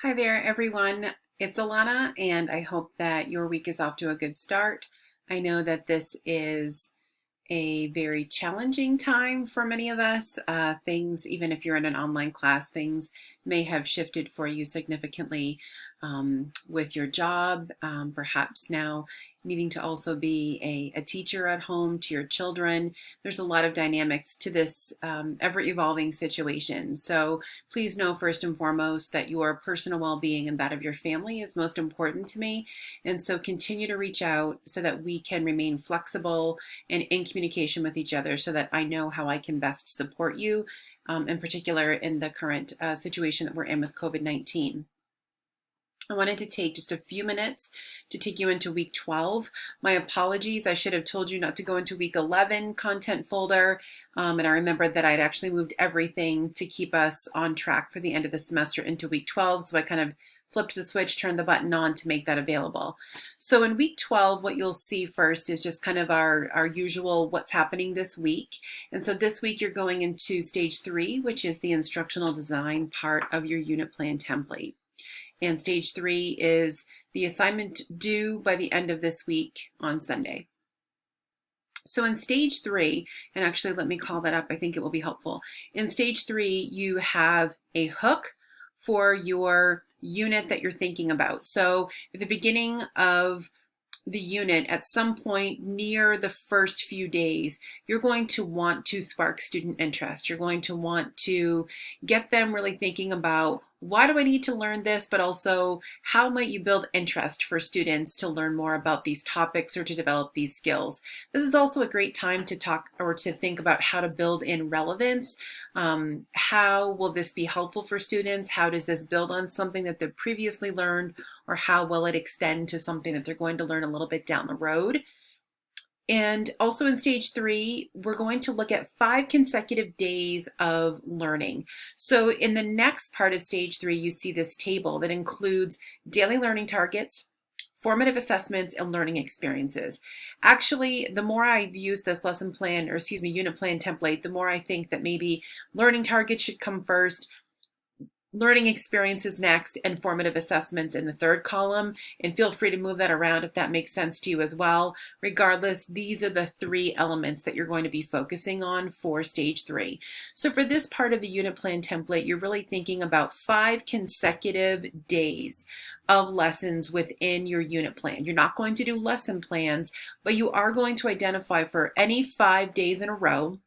Hi there, everyone. It's Alana, and I hope that your week is off to a good start. I know that this is a very challenging time for many of us. Things, even if you're in an online class, things may have shifted for you significantly with your job, perhaps now needing to also be a teacher at home to your children. There's a lot of dynamics to this ever-evolving situation. So please know first and foremost that your personal well-being and that of your family is most important to me. And so continue to reach out so that we can remain flexible and in communication with each other so that I know how I can best support you, in particular in the current situation that we're in with COVID-19. I wanted to take just a few minutes to take you into week 12. My apologies, I should have told you not to go into week 11 content folder. And I remembered that I'd actually moved everything to keep us on track for the end of the semester into week 12. So I kind of flipped the switch, turned the button on to make that available. So in week 12, what you'll see first is just kind of our usual what's happening this week. And so this week you're going into stage 3, which is the instructional design part of your unit plan template. And stage 3 is the assignment due by the end of this week on Sunday. So in stage 3, and actually let me call that up, I think it will be helpful. In stage 3, you have a hook for your unit that you're thinking about. So at the beginning of the unit, at some point near the first few days, you're going to want to spark student interest. You're going to want to get them really thinking about, why do I need to learn this? But also, how might you build interest for students to learn more about these topics or to develop these skills? This is also a great time to talk or to think about how to build in relevance. How will this be helpful for students? How does this build on something that they've previously learned? Or how will it extend to something that they're going to learn a little bit down the road? And also in stage 3, we're going to look at 5 consecutive days of learning. So in the next part of stage 3, you see this table that includes daily learning targets, formative assessments, and learning experiences. Actually, the more I've used this lesson plan, or excuse me, unit plan template, the more I think that maybe learning targets should come first, learning experiences next, and formative assessments in the third column. And feel free to move that around if that makes sense to you as well. Regardless, these are the 3 elements that you're going to be focusing on for stage 3. So for this part of the unit plan template, you're really thinking about 5 consecutive days of lessons within your unit plan. You're not going to do lesson plans, but you are going to identify for any 5 days in a row,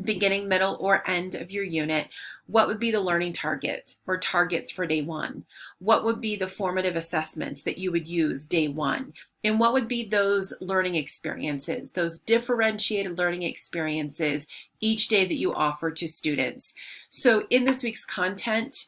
beginning, middle, or end of your unit, what would be the learning target or targets for day 1? What would be the formative assessments that you would use day 1? And what would be those learning experiences, those differentiated learning experiences each day that you offer to students? So in this week's content,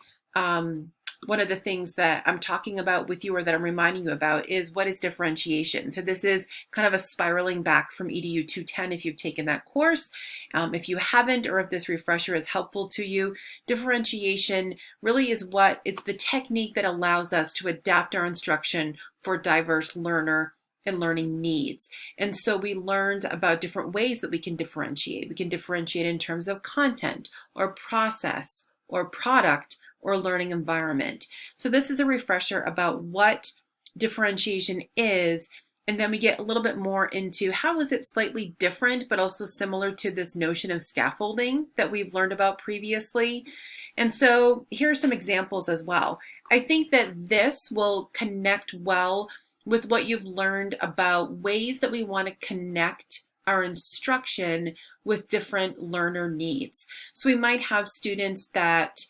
one of the things that I'm talking about with you, or that I'm reminding you about, is what is differentiation. So this is kind of a spiraling back from EDU 210 if you've taken that course. If you haven't, or if this refresher is helpful to you, differentiation really is it's the technique that allows us to adapt our instruction for diverse learner and learning needs. And so we learned about different ways that we can differentiate. We can differentiate in terms of content or process or product or learning environment. So this is a refresher about what differentiation is, and then we get a little bit more into how is it slightly different but also similar to this notion of scaffolding that we've learned about previously. And so here are some examples as well. I think that this will connect well with what you've learned about ways that we want to connect our instruction with different learner needs. So we might have students that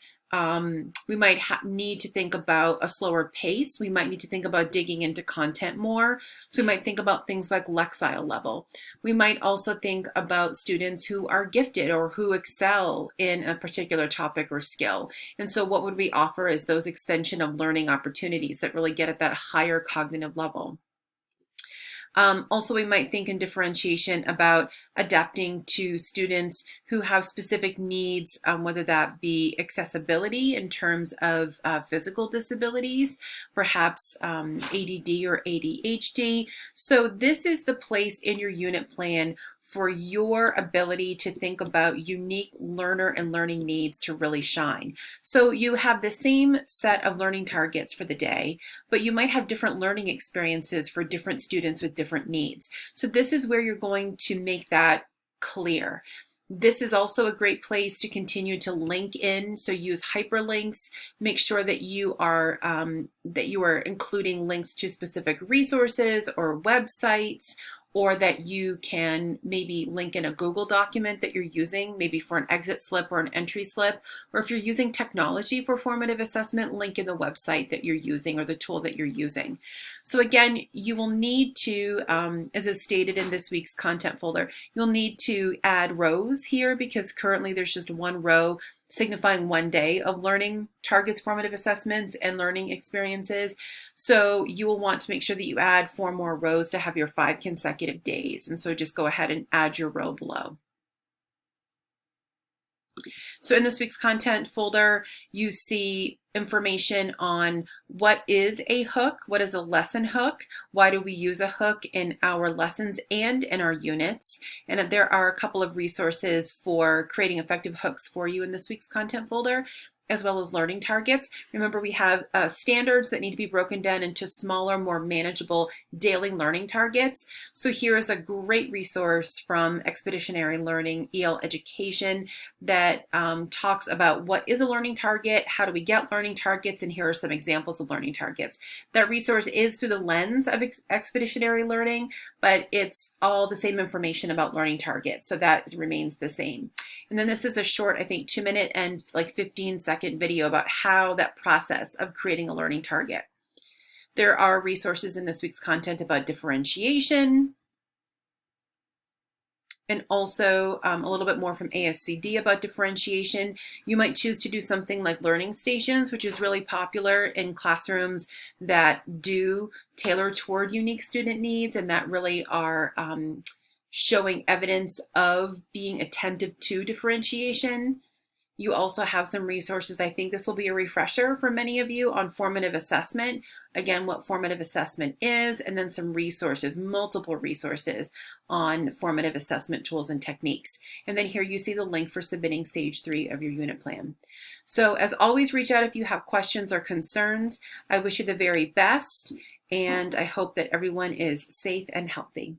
we might need to think about a slower pace. We might need to think about digging into content more. So we might think about things like Lexile level. We might also think about students who are gifted or who excel in a particular topic or skill. And so what would we offer as those extension of learning opportunities that really get at that higher cognitive level? Also, we might think in differentiation about adapting to students who have specific needs, whether that be accessibility in terms of physical disabilities, perhaps ADD or ADHD. So this is the place in your unit plan for your ability to think about unique learner and learning needs to really shine. So you have the same set of learning targets for the day, but you might have different learning experiences for different students with different needs. So this is where you're going to make that clear. This is also a great place to continue to link in. So use hyperlinks. Make sure that you are including links to specific resources or websites, or that you can maybe link in a Google document that you're using, maybe for an exit slip or an entry slip, or if you're using technology for formative assessment, link in the website that you're using or the tool that you're using. So again, you will need to, as is stated in this week's content folder, you'll need to add rows here because currently there's just one row signifying one day of learning targets, formative assessments, and learning experiences. So you will want to make sure that you add 4 more rows to have your 5 consecutive days. And so just go ahead and add your row below. So in this week's content folder, you see information on what is a hook, what is a lesson hook, why do we use a hook in our lessons and in our units, and there are a couple of resources for creating effective hooks for you in this week's content folder, as well as learning targets. Remember, we have standards that need to be broken down into smaller, more manageable daily learning targets. So here is a great resource from Expeditionary Learning EL Education that talks about what is a learning target, how do we get learning targets, and here are some examples of learning targets. That resource is through the lens of Expeditionary Learning, but it's all the same information about learning targets, so that remains the same. And then this is a short, I think 2-minute and like 15-second video about how that process of creating a learning target. There are resources in this week's content about differentiation, and also a little bit more from ASCD about differentiation. You might choose to do something like learning stations, which is really popular in classrooms that do tailor toward unique student needs and that really are showing evidence of being attentive to differentiation. You also have some resources. I think this will be a refresher for many of you on formative assessment. Again, what formative assessment is, and then some resources, multiple resources on formative assessment tools and techniques. And then here you see the link for submitting stage 3 of your unit plan. So as always, reach out if you have questions or concerns. I wish you the very best, and I hope that everyone is safe and healthy.